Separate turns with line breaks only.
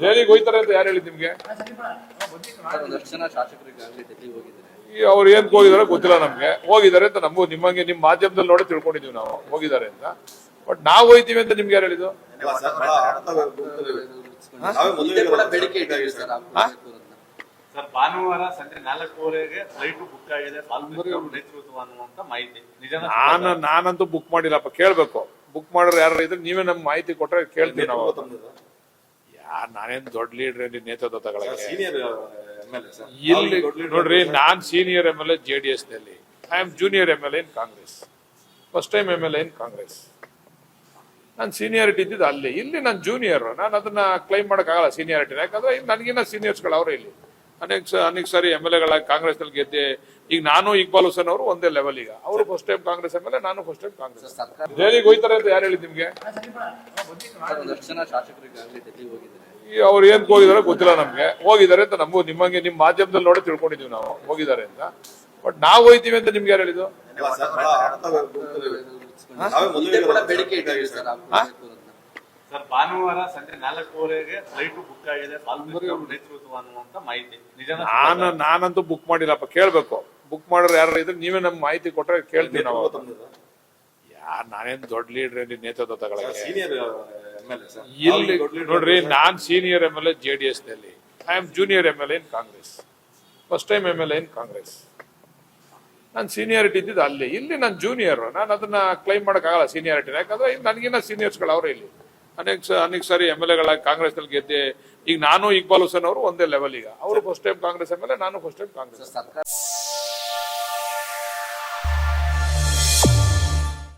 ದೆಹಲಿಗೆ ಹೋಯ್ತಾರೆ ಅಂತ ಯಾರು ಹೇಳಿದ್ ನಿಮ್ಗೆ?
ಒಂದಷ್ಟು ಜನ ಶಾಸಕರಿಗಾಗಲೇ ಡೆಲ್ಲಿಗೆ ಹೋಗಿದ್ದಾರೆ.
ಅವ್ರು ಏನ್ ಹೋಗಿದಾರೆ ಗೊತ್ತಿಲ್ಲ ನಮ್ಗೆ. ಹೋಗಿದ್ದಾರೆ ಅಂತ ನಮಗೂ ನಿಮ್ಮಂಗೆ ನಿಮ್ ಮಾಧ್ಯಮದಲ್ಲಿ ನೋಡಿ ತಿಳ್ಕೊಂಡಿದೀವಿ ನಾವು ಹೋಗಿದ್ದಾರೆ ಅಂತ. ಬಟ್ ನಾವು ಹೋಯ್ತೀವಿ ಅಂತ ನಿಮ್ಗೆ ಯಾರು ಹೇಳಿದ್ದು?
ಮುಂದೆ ಕೂಡ ಬೇಡಿಕೆ ಇಟ್ಟಿದ್ದೀವಿ ಸರ್.
ಸರ್, ಭಾನುವಾರ ಸಂಜೆ 4:15ಗೆ ಫ್ಲೈಟ್ ಬುಕ್ ಆಗಿದೆ ನೇತೃತ್ವ ಅನ್ನುವಂತ ಮಾಹಿತಿ ನಿಜ?
ನಾನಂತೂ ಬುಕ್ ಮಾಡಿಲ್ಲಪ್ಪ, ಕೇಳ್ಬೇಕು. ಬುಕ್ ಮಾಡೋರು ಯಾರು ಇದ್ರೆ ನೀವೇ ನಮ್ಗೆ ಮಾಹಿತಿ ಕೊಟ್ರೆ ಕೇಳ್ತೀವಿ ನಾವು. ನಾನೇನ್ ದೊಡ್ಡ ಲೀಡರ್ ನೇತೃತ್ವ ತಗೊಳಕ್ಕೆ ಇಲ್ಲಿ ನೋಡ್ರಿ, ನಾನ್ ಸೀನಿಯರ್ MLA JDS ನಲ್ಲಿ. I am junior MLA in Congress, first time MLA ಇನ್ ಕಾಂಗ್ರೆಸ್. ನಾನು ಸೀನಿಯಾರಿಟಿ ಇದ್ದಿದ್ದು ಅಲ್ಲಿ. ಇಲ್ಲಿ ನಾನು ಜೂನಿಯರ್, ನಾನು ಅದನ್ನ ಕ್ಲೈಮ್ ಮಾಡಕ್ ಆಗಲ್ಲ ಸೀನಿಯಾರಿಟಿ. ಯಾಕಂದ್ರೆ ನನಗಿನ್ನ ಸೀನಿಯರ್ಸ್ಗಳು ಅವರೇ ಇಲ್ಲಿ ಅನೇಕ ಸಾರಿ MLA ಕಾಂಗ್ರೆಸ್ ನಲ್ಲಿ ಗೆದ್ದೆ. ಈಗ ನಾನು ಇಕ್ಬಾಲ್ ಹುಸೇನ್ ಅವರು ಒಂದೇ ಲೆವೆಲ್. ಈಗ ಅವರು ಫಸ್ಟ್ ಟೈಮ್ ಕಾಂಗ್ರೆಸ್ MLA, ನಾನು ಫಸ್ಟ್ ಟೈಮ್ ಕಾಂಗ್ರೆಸ್. ದೆಹಲಿಗೆ ಹೋಯ್ತಾರೆ ಅಂತ ಯಾರು ಹೇಳಿದ್ ನಿಮ್ಗೆ?
ಒಂದಷ್ಟು ಜನ ಶಾಸಕರಿಗಾಗಲೇ ಡೆಲ್ಲಿಗೆ ಹೋಗಿದ್ದಾರೆ.
ಅವ್ರು ಏನ್ ಹೋಗಿದಾರೆ ಗೊತ್ತಿಲ್ಲ ನಮ್ಗೆ. ಹೋಗಿದ್ದಾರೆ ಅಂತ ನಮಗೂ ನಿಮ್ಮಂಗೆ ನಿಮ್ ಮಾಧ್ಯಮದಲ್ಲಿ ನೋಡಿ ತಿಳ್ಕೊಂಡಿದೀವಿ ನಾವು ಹೋಗಿದ್ದಾರೆ ಅಂತ. ಬಟ್ ನಾವು ಹೋಯ್ತೀವಿ ಅಂತ ನಿಮ್ಗೆ ಯಾರು ಹೇಳಿದ್ದು?
ಮುಂದೆ ಕೂಡ ಬೇಡಿಕೆ ಇಟ್ಟಿದ್ದೀವಿ ಸರ್.
ಸರ್, ಭಾನುವಾರ ಸಂಜೆ 4:15ಗೆ ಫ್ಲೈಟ್ ಬುಕ್ ಆಗಿದೆ ನೇತೃತ್ವ ಅನ್ನುವಂತ ಮಾಹಿತಿ ನಿಜ?
ನಾನಂತೂ ಬುಕ್ ಮಾಡಿಲ್ಲಪ್ಪ, ಕೇಳ್ಬೇಕು. ಬುಕ್ ಮಾಡೋರು ಯಾರು ಇದ್ರೆ ನೀವೇ ನಮ್ಗೆ ಮಾಹಿತಿ ಕೊಟ್ರೆ ಕೇಳ್ತೀವಿ ನಾವು. ನಾನೇನ್ ದೊಡ್ಡ ಲೀಡರ್ ನೇತೃತ್ವ ತಗೊಳಕ್ಕೆ ಇಲ್ಲಿ ನೋಡ್ರಿ, ನಾನ್ ಸೀನಿಯರ್ MLA JDS ನಲ್ಲಿ. I am junior MLA in Congress, first time MLA ಇನ್ ಕಾಂಗ್ರೆಸ್. ನಾನು ಸೀನಿಯಾರಿಟಿ ಇದ್ದಿದ್ದು ಅಲ್ಲಿ. ಇಲ್ಲಿ ನಾನು ಜೂನಿಯರ್, ನಾನು ಅದನ್ನ ಕ್ಲೈಮ್ ಮಾಡಕ್ ಆಗಲ್ಲ ಸೀನಿಯಾರಿಟಿ. ಯಾಕಂದ್ರೆ ನನಗಿನ್ನ ಸೀನಿಯರ್ಸ್ಗಳು ಅವರೇ ಇಲ್ಲಿ ಅನೇಕ ಸಾರಿ MLA ಕಾಂಗ್ರೆಸ್ ನಲ್ಲಿ ಗೆದ್ದೆ. ಈಗ ನಾನು ಇಕ್ಬಾಲ್ ಹುಸೇನ್ ಅವರು ಒಂದೇ ಲೆವೆಲ್. ಈಗ ಅವರು ಫಸ್ಟ್ ಟೈಮ್ ಕಾಂಗ್ರೆಸ್ MLA, ನಾನು ಫಸ್ಟ್ ಟೈಮ್ ಕಾಂಗ್ರೆಸ್.